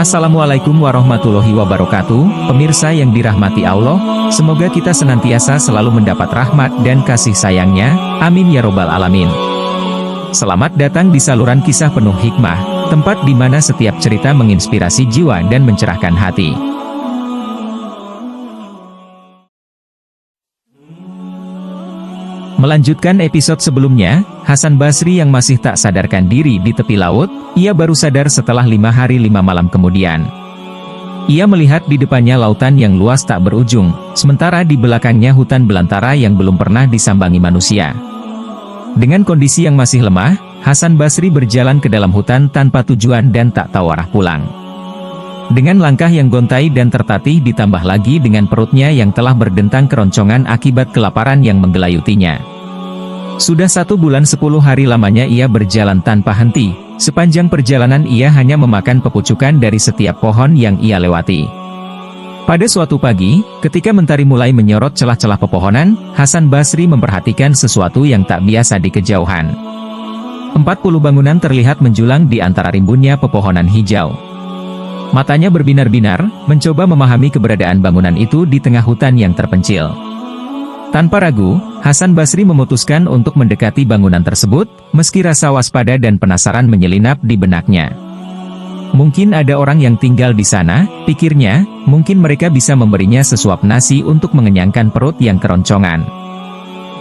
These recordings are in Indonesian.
Assalamualaikum warahmatullahi wabarakatuh, pemirsa yang dirahmati Allah, semoga kita senantiasa selalu mendapat rahmat dan kasih sayangnya, amin ya robbal alamin. Selamat datang di saluran kisah penuh hikmah, tempat di mana setiap cerita menginspirasi jiwa dan mencerahkan hati. Melanjutkan episode sebelumnya, Hasan Basri yang masih tak sadarkan diri di tepi laut, ia baru sadar setelah 5 hari 5 malam kemudian. Ia melihat di depannya lautan yang luas tak berujung, sementara di belakangnya hutan belantara yang belum pernah disambangi manusia. Dengan kondisi yang masih lemah, Hasan Basri berjalan ke dalam hutan tanpa tujuan dan tak tahu arah pulang. Dengan langkah yang gontai dan tertatih ditambah lagi dengan perutnya yang telah berdentang keroncongan akibat kelaparan yang menggelayutinya. Sudah 1 bulan 10 hari lamanya ia berjalan tanpa henti, sepanjang perjalanan ia hanya memakan pepucukan dari setiap pohon yang ia lewati. Pada suatu pagi, ketika mentari mulai menyorot celah-celah pepohonan, Hasan Basri memperhatikan sesuatu yang tak biasa di kejauhan. 40 bangunan terlihat menjulang di antara rimbunnya pepohonan hijau. Matanya berbinar-binar, mencoba memahami keberadaan bangunan itu di tengah hutan yang terpencil. Tanpa ragu, Hasan Basri memutuskan untuk mendekati bangunan tersebut, meski rasa waspada dan penasaran menyelinap di benaknya. Mungkin ada orang yang tinggal di sana, pikirnya, mungkin mereka bisa memberinya sesuap nasi untuk mengenyangkan perut yang keroncongan.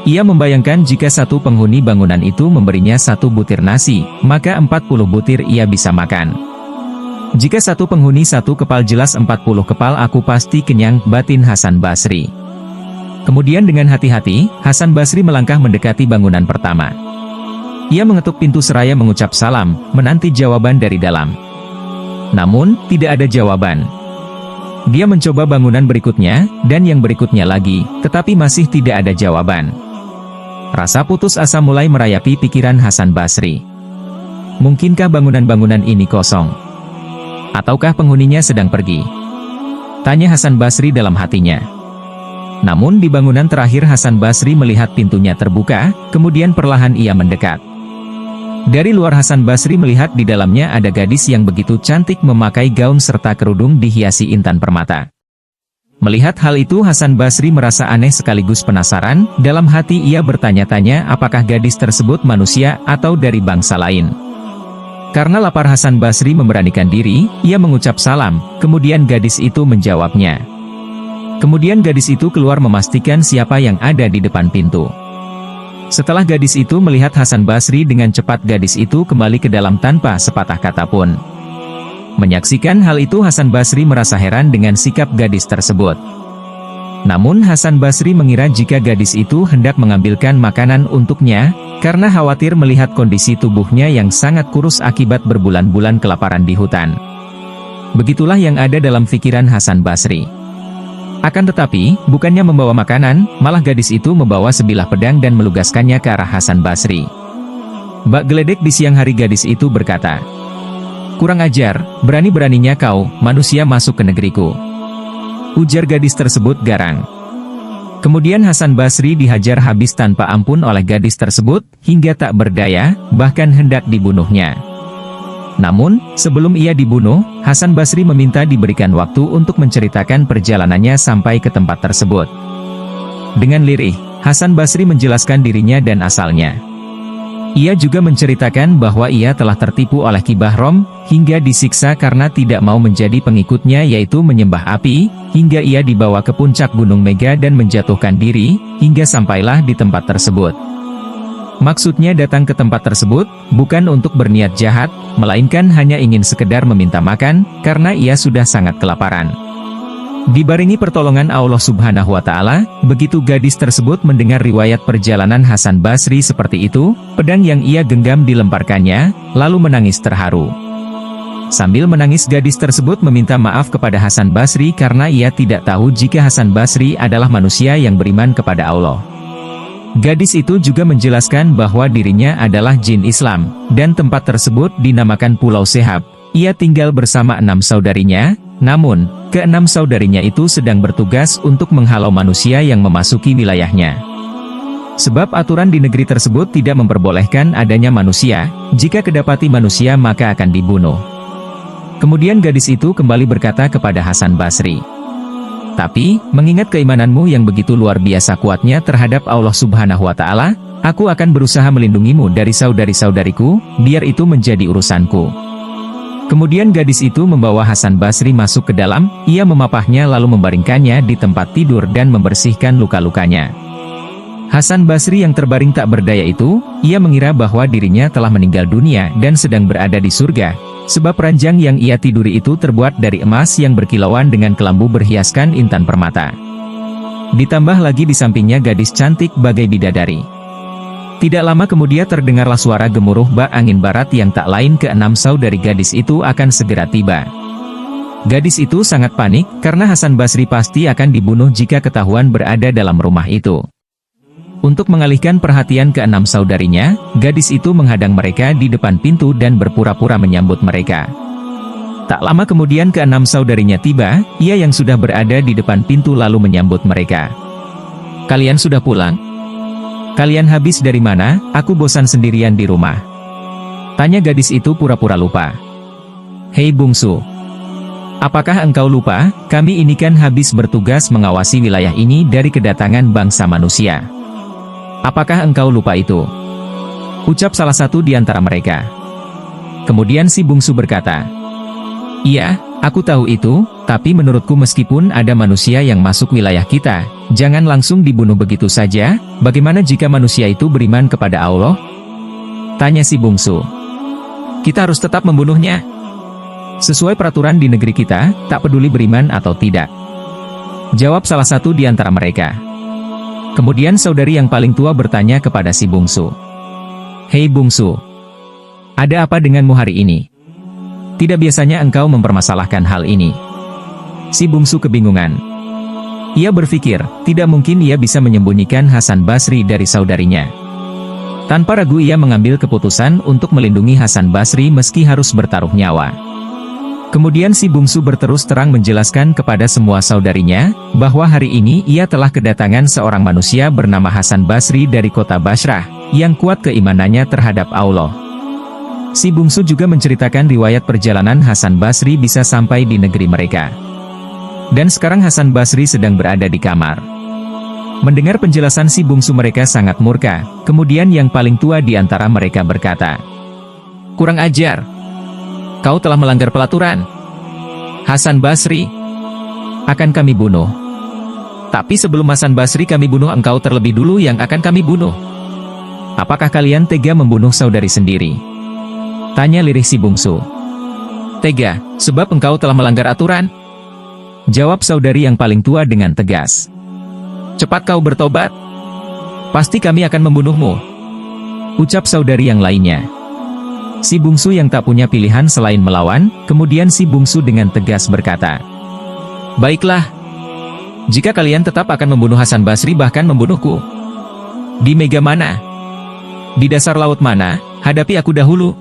Ia membayangkan jika satu penghuni bangunan itu memberinya 1 butir nasi, maka 40 butir ia bisa makan. Jika satu penghuni 1 kepal jelas 40 kepal aku pasti kenyang, batin Hasan Basri. Kemudian dengan hati-hati, Hasan Basri melangkah mendekati bangunan pertama. Ia mengetuk pintu seraya mengucap salam, menanti jawaban dari dalam. Namun, tidak ada jawaban. Dia mencoba bangunan berikutnya, dan yang berikutnya lagi, tetapi masih tidak ada jawaban. Rasa putus asa mulai merayapi pikiran Hasan Basri. Mungkinkah bangunan-bangunan ini kosong? Ataukah penghuninya sedang pergi? Tanya Hasan Basri dalam hatinya. Namun di bangunan terakhir Hasan Basri melihat pintunya terbuka, kemudian perlahan ia mendekat. Dari luar Hasan Basri melihat di dalamnya ada gadis yang begitu cantik memakai gaun serta kerudung dihiasi intan permata. Melihat hal itu Hasan Basri merasa aneh sekaligus penasaran, dalam hati ia bertanya-tanya apakah gadis tersebut manusia atau dari bangsa lain. Karena lapar Hasan Basri memberanikan diri, ia mengucap salam, kemudian gadis itu menjawabnya. Kemudian gadis itu keluar memastikan siapa yang ada di depan pintu. Setelah gadis itu melihat Hasan Basri dengan cepat gadis itu kembali ke dalam tanpa sepatah kata pun. Menyaksikan hal itu Hasan Basri merasa heran dengan sikap gadis tersebut. Namun Hasan Basri mengira jika gadis itu hendak mengambilkan makanan untuknya, karena khawatir melihat kondisi tubuhnya yang sangat kurus akibat berbulan-bulan kelaparan di hutan. Begitulah yang ada dalam pikiran Hasan Basri. Akan tetapi, bukannya membawa makanan, malah gadis itu membawa sebilah pedang dan melugaskannya ke arah Hasan Basri. Bak geledek di siang hari gadis itu berkata, "Kurang ajar, berani-beraninya kau, manusia masuk ke negeriku." Ujar gadis tersebut garang. Kemudian Hasan Basri dihajar habis tanpa ampun oleh gadis tersebut, hingga tak berdaya, bahkan hendak dibunuhnya. Namun, sebelum ia dibunuh, Hasan Basri meminta diberikan waktu untuk menceritakan perjalanannya sampai ke tempat tersebut. Dengan lirih, Hasan Basri menjelaskan dirinya dan asalnya. Ia juga menceritakan bahwa ia telah tertipu oleh Ki Bahrom, hingga disiksa karena tidak mau menjadi pengikutnya yaitu menyembah api, hingga ia dibawa ke puncak Gunung Mega dan menjatuhkan diri, hingga sampailah di tempat tersebut. Maksudnya datang ke tempat tersebut, bukan untuk berniat jahat, melainkan hanya ingin sekedar meminta makan, karena ia sudah sangat kelaparan. Dibarengi pertolongan Allah Subhanahu wa Ta'ala, begitu gadis tersebut mendengar riwayat perjalanan Hasan Basri seperti itu, pedang yang ia genggam dilemparkannya, lalu menangis terharu. Sambil menangis gadis tersebut meminta maaf kepada Hasan Basri karena ia tidak tahu jika Hasan Basri adalah manusia yang beriman kepada Allah. Gadis itu juga menjelaskan bahwa dirinya adalah jin Islam, dan tempat tersebut dinamakan Pulau Sehab. Ia tinggal bersama 6 saudarinya, namun, ke-6 saudarinya itu sedang bertugas untuk menghalau manusia yang memasuki wilayahnya. Sebab aturan di negeri tersebut tidak memperbolehkan adanya manusia, jika kedapati manusia maka akan dibunuh. Kemudian gadis itu kembali berkata kepada Hasan Basri, "Tapi, mengingat keimananmu yang begitu luar biasa kuatnya terhadap Allah Subhanahu wa Ta'ala, aku akan berusaha melindungimu dari saudari-saudariku, biar itu menjadi urusanku." Kemudian gadis itu membawa Hasan Basri masuk ke dalam, ia memapahnya lalu membaringkannya di tempat tidur dan membersihkan luka-lukanya. Hasan Basri yang terbaring tak berdaya itu, ia mengira bahwa dirinya telah meninggal dunia dan sedang berada di surga, sebab ranjang yang ia tiduri itu terbuat dari emas yang berkilauan dengan kelambu berhiaskan intan permata. Ditambah lagi di sampingnya gadis cantik bagai bidadari. Tidak lama kemudian terdengarlah suara gemuruh bak angin barat yang tak lain keenam saudari gadis itu akan segera tiba. Gadis itu sangat panik, karena Hasan Basri pasti akan dibunuh jika ketahuan berada dalam rumah itu. Untuk mengalihkan perhatian keenam saudarinya, gadis itu menghadang mereka di depan pintu dan berpura-pura menyambut mereka. Tak lama kemudian keenam saudarinya tiba, ia yang sudah berada di depan pintu lalu menyambut mereka. "Kalian sudah pulang? Kalian habis dari mana? Aku bosan sendirian di rumah," tanya gadis itu pura-pura lupa. "Hei bungsu, apakah engkau lupa, kami ini kan habis bertugas mengawasi wilayah ini dari kedatangan bangsa manusia. Apakah engkau lupa itu?" ucap salah satu di antara mereka. Kemudian si bungsu berkata, "Iya, aku tahu itu, tapi menurutku meskipun ada manusia yang masuk wilayah kita, jangan langsung dibunuh begitu saja. Bagaimana jika manusia itu beriman kepada Allah?" tanya si bungsu. "Kita harus tetap membunuhnya. Sesuai peraturan di negeri kita, tak peduli beriman atau tidak," jawab salah satu di antara mereka. Kemudian saudari yang paling tua bertanya kepada si bungsu, "Hei bungsu, ada apa denganmu hari ini? Tidak biasanya engkau mempermasalahkan hal ini." Si bungsu kebingungan. Ia berpikir, tidak mungkin ia bisa menyembunyikan Hasan Basri dari saudarinya. Tanpa ragu ia mengambil keputusan untuk melindungi Hasan Basri meski harus bertaruh nyawa. Kemudian si bungsu berterus terang menjelaskan kepada semua saudarinya, bahwa hari ini ia telah kedatangan seorang manusia bernama Hasan Basri dari kota Basrah, yang kuat keimanannya terhadap Allah. Si bungsu juga menceritakan riwayat perjalanan Hasan Basri bisa sampai di negeri mereka. Dan sekarang Hasan Basri sedang berada di kamar. Mendengar penjelasan si bungsu mereka sangat murka, kemudian yang paling tua di antara mereka berkata, "Kurang ajar. Kau telah melanggar pelaturan. Hasan Basri, akan kami bunuh. Tapi sebelum Hasan Basri kami bunuh, engkau terlebih dulu yang akan kami bunuh. Apakah kalian tega membunuh saudari sendiri?" tanya lirih si bungsu. "Tega, sebab engkau telah melanggar aturan," jawab saudari yang paling tua dengan tegas. "Cepat kau bertobat. Pasti kami akan membunuhmu," ucap saudari yang lainnya. Si bungsu yang tak punya pilihan selain melawan, kemudian si bungsu dengan tegas berkata, "Baiklah. Jika kalian tetap akan membunuh Hasan Basri bahkan membunuhku. Di mega mana? Di dasar laut mana? Hadapi aku dahulu.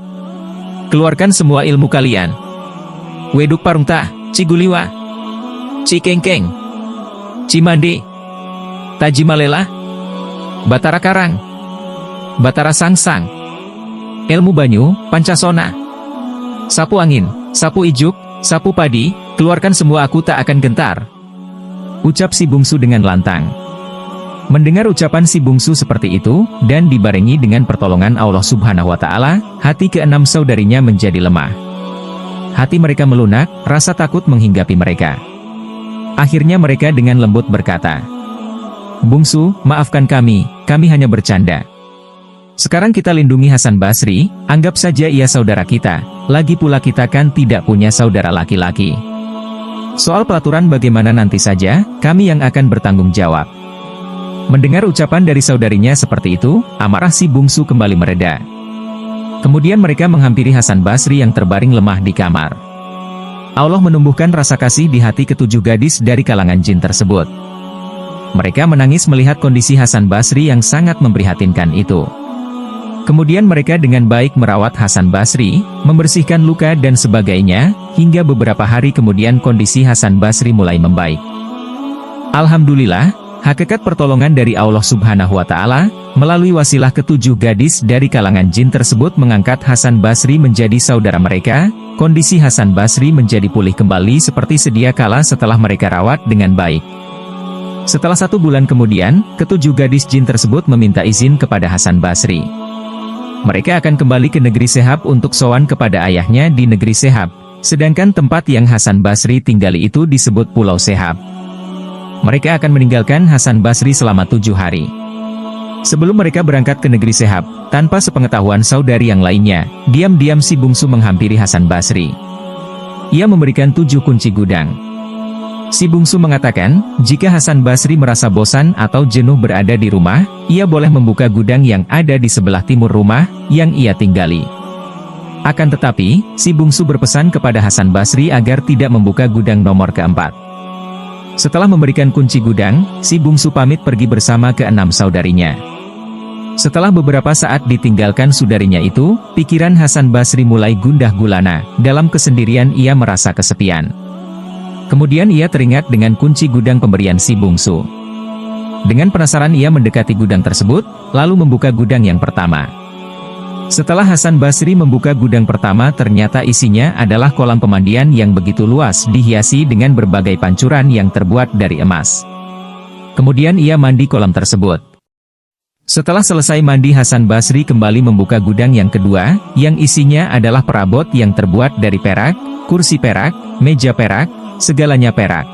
Keluarkan semua ilmu kalian. Weduk Parungta, Ciguliwa, Cikengkeng, Cimande, Tajimalela, Batara Karang, Batara Sangsang, Ilmu Banyu, Pancasona, Sapu Angin, Sapu Ijuk, Sapu Padi, keluarkan semua aku tak akan gentar," ucap si bungsu dengan lantang. Mendengar ucapan si bungsu seperti itu, dan dibarengi dengan pertolongan Allah Subhanahu wa Ta'ala, hati keenam saudarinya menjadi lemah. Hati mereka melunak, rasa takut menghinggapi mereka. Akhirnya mereka dengan lembut berkata, "Bungsu, maafkan kami hanya bercanda. Sekarang kita lindungi Hasan Basri, anggap saja ia saudara kita, lagi pula kita kan tidak punya saudara laki-laki. Soal pelaturan bagaimana nanti saja, kami yang akan bertanggung jawab." Mendengar ucapan dari saudarinya seperti itu, amarah si bungsu kembali mereda. Kemudian mereka menghampiri Hasan Basri yang terbaring lemah di kamar. Allah menumbuhkan rasa kasih di hati ketujuh gadis dari kalangan jin tersebut. Mereka menangis melihat kondisi Hasan Basri yang sangat memprihatinkan itu. Kemudian mereka dengan baik merawat Hasan Basri, membersihkan luka dan sebagainya, hingga beberapa hari kemudian kondisi Hasan Basri mulai membaik. Alhamdulillah, Hakikat pertolongan dari Allah Subhanahu wa Ta'ala, melalui wasilah ketujuh gadis dari kalangan jin tersebut mengangkat Hasan Basri menjadi saudara mereka. Kondisi Hasan Basri menjadi pulih kembali seperti sedia kala setelah mereka rawat dengan baik. Setelah 1 bulan kemudian, ketujuh gadis jin tersebut meminta izin kepada Hasan Basri. Mereka akan kembali ke negeri Sehab untuk sowan kepada ayahnya di negeri Sehab, sedangkan tempat yang Hasan Basri tinggali itu disebut Pulau Sehab. Mereka akan meninggalkan Hasan Basri selama 7 hari. Sebelum mereka berangkat ke negeri Sehab, tanpa sepengetahuan saudari yang lainnya, diam-diam si bungsu menghampiri Hasan Basri. Ia memberikan 7 kunci gudang. Si bungsu mengatakan, jika Hasan Basri merasa bosan atau jenuh berada di rumah, ia boleh membuka gudang yang ada di sebelah timur rumah yang ia tinggali. Akan tetapi, si bungsu berpesan kepada Hasan Basri agar tidak membuka gudang nomor keempat. Setelah memberikan kunci gudang, si bungsu pamit pergi bersama ke-6 saudarinya. Setelah beberapa saat ditinggalkan saudarinya itu, pikiran Hasan Basri mulai gundah gulana. Dalam kesendirian ia merasa kesepian. Kemudian ia teringat dengan kunci gudang pemberian si bungsu. Dengan penasaran ia mendekati gudang tersebut, lalu membuka gudang yang pertama. Setelah Hasan Basri membuka gudang pertama, ternyata isinya adalah kolam pemandian yang begitu luas dihiasi dengan berbagai pancuran yang terbuat dari emas. Kemudian ia mandi kolam tersebut. Setelah selesai mandi, Hasan Basri kembali membuka gudang yang kedua, yang isinya adalah perabot yang terbuat dari perak, kursi perak, meja perak, segalanya perak.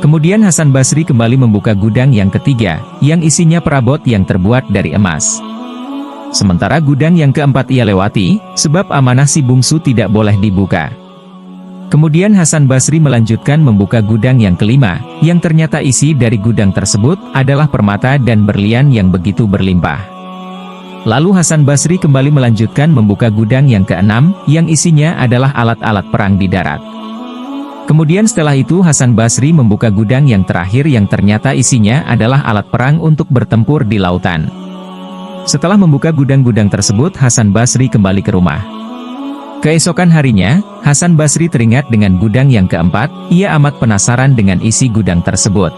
Kemudian Hasan Basri kembali membuka gudang yang ketiga, yang isinya perabot yang terbuat dari emas. Sementara gudang yang keempat ia lewati, sebab amanah si bungsu tidak boleh dibuka. Kemudian Hasan Basri melanjutkan membuka gudang yang kelima, yang ternyata isi dari gudang tersebut adalah permata dan berlian yang begitu berlimpah. Lalu Hasan Basri kembali melanjutkan membuka gudang yang keenam, yang isinya adalah alat-alat perang di darat. Kemudian setelah itu Hasan Basri membuka gudang yang terakhir yang ternyata isinya adalah alat perang untuk bertempur di lautan. Setelah membuka gudang-gudang tersebut, Hasan Basri kembali ke rumah. Keesokan harinya, Hasan Basri teringat dengan gudang yang keempat. Ia amat penasaran dengan isi gudang tersebut.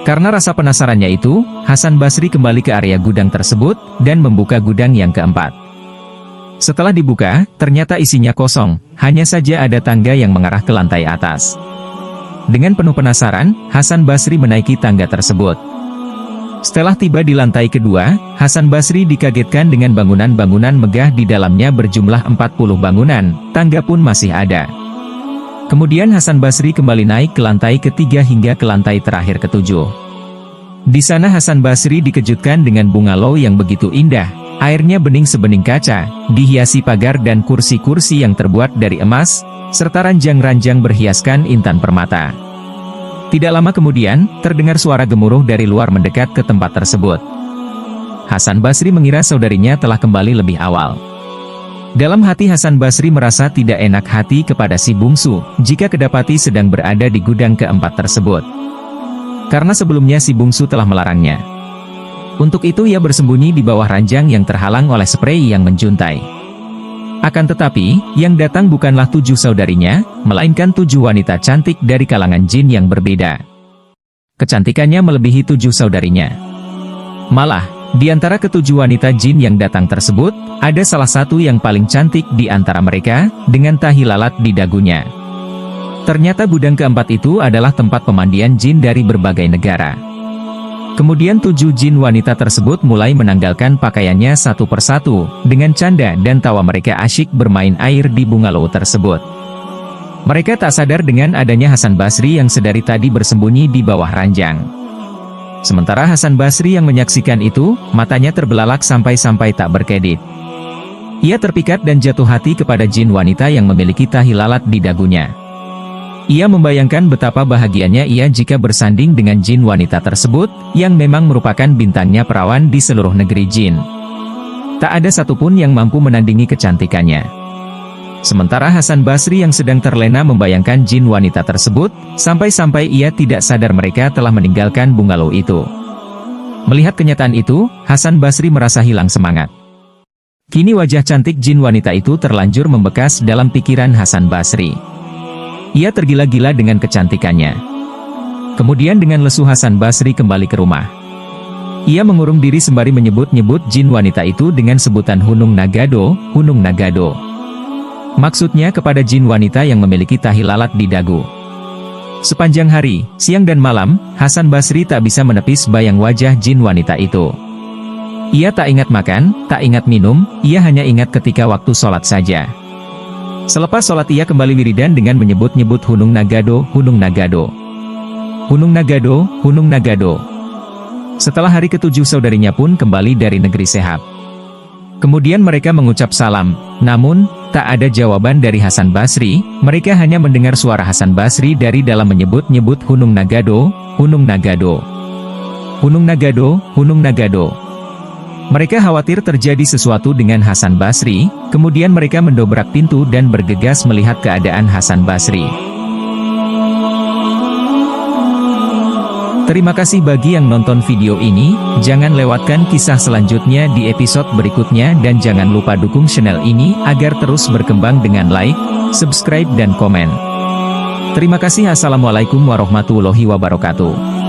Karena rasa penasarannya itu, Hasan Basri kembali ke area gudang tersebut, dan membuka gudang yang keempat. Setelah dibuka, ternyata isinya kosong, hanya saja ada tangga yang mengarah ke lantai atas. Dengan penuh penasaran, Hasan Basri menaiki tangga tersebut. Setelah tiba di lantai kedua, Hasan Basri dikagetkan dengan bangunan-bangunan megah di dalamnya berjumlah 40 bangunan, tangga pun masih ada. Kemudian Hasan Basri kembali naik ke lantai ketiga hingga ke lantai terakhir ketujuh. Di sana Hasan Basri dikejutkan dengan bungalow yang begitu indah, airnya bening sebening kaca, dihiasi pagar dan kursi-kursi yang terbuat dari emas, serta ranjang-ranjang berhiaskan intan permata. Tidak lama kemudian, terdengar suara gemuruh dari luar mendekat ke tempat tersebut. Hasan Basri mengira saudarinya telah kembali lebih awal. Dalam hati Hasan Basri merasa tidak enak hati kepada si bungsu, jika kedapati sedang berada di gudang keempat tersebut. Karena sebelumnya si bungsu telah melarangnya. Untuk itu ia bersembunyi di bawah ranjang yang terhalang oleh sprei yang menjuntai. Akan tetapi, yang datang bukanlah 7 saudarinya, melainkan 7 wanita cantik dari kalangan jin yang berbeda. Kecantikannya melebihi 7 saudarinya. Malah, di antara ke-7 wanita jin yang datang tersebut, ada salah satu yang paling cantik di antara mereka, dengan tahi lalat di dagunya. Ternyata gudang keempat itu adalah tempat pemandian jin dari berbagai negara. Kemudian 7 jin wanita tersebut mulai menanggalkan pakaiannya satu persatu, dengan canda dan tawa mereka asyik bermain air di bungalow tersebut. Mereka tak sadar dengan adanya Hasan Basri yang sedari tadi bersembunyi di bawah ranjang. Sementara Hasan Basri yang menyaksikan itu, matanya terbelalak sampai-sampai tak berkedip. Ia terpikat dan jatuh hati kepada jin wanita yang memiliki tahi lalat di dagunya. Ia membayangkan betapa bahagianya ia jika bersanding dengan jin wanita tersebut, yang memang merupakan bintangnya perawan di seluruh negeri jin. Tak ada satupun yang mampu menandingi kecantikannya. Sementara Hasan Basri yang sedang terlena membayangkan jin wanita tersebut, sampai-sampai ia tidak sadar mereka telah meninggalkan bungalow itu. Melihat kenyataan itu, Hasan Basri merasa hilang semangat. Kini wajah cantik jin wanita itu terlanjur membekas dalam pikiran Hasan Basri. Ia tergila-gila dengan kecantikannya. Kemudian dengan lesu Hasan Basri kembali ke rumah. Ia mengurung diri sembari menyebut-nyebut jin wanita itu dengan sebutan Hunung Nagado, Hunung Nagado. Maksudnya kepada jin wanita yang memiliki tahi lalat di dagu. Sepanjang hari, siang dan malam, Hasan Basri tak bisa menepis bayang wajah jin wanita itu. Ia tak ingat makan, tak ingat minum, ia hanya ingat ketika waktu sholat saja. Selepas sholat ia kembali wiridan dengan menyebut-nyebut Hunung Nagado, Hunung Nagado. Hunung Nagado, Hunung Nagado. Setelah hari ketujuh saudarinya pun kembali dari negeri Sehab. Kemudian mereka mengucap salam, namun, tak ada jawaban dari Hasan Basri, mereka hanya mendengar suara Hasan Basri dari dalam menyebut-nyebut Hunung Nagado, Hunung Nagado. Hunung Nagado, Hunung Nagado. Mereka khawatir terjadi sesuatu dengan Hasan Basri, kemudian mereka mendobrak pintu dan bergegas melihat keadaan Hasan Basri. Terima kasih bagi yang nonton video ini, jangan lewatkan kisah selanjutnya di episode berikutnya dan jangan lupa dukung channel ini agar terus berkembang dengan like, subscribe dan komen. Terima kasih. Assalamualaikum warahmatullahi wabarakatuh.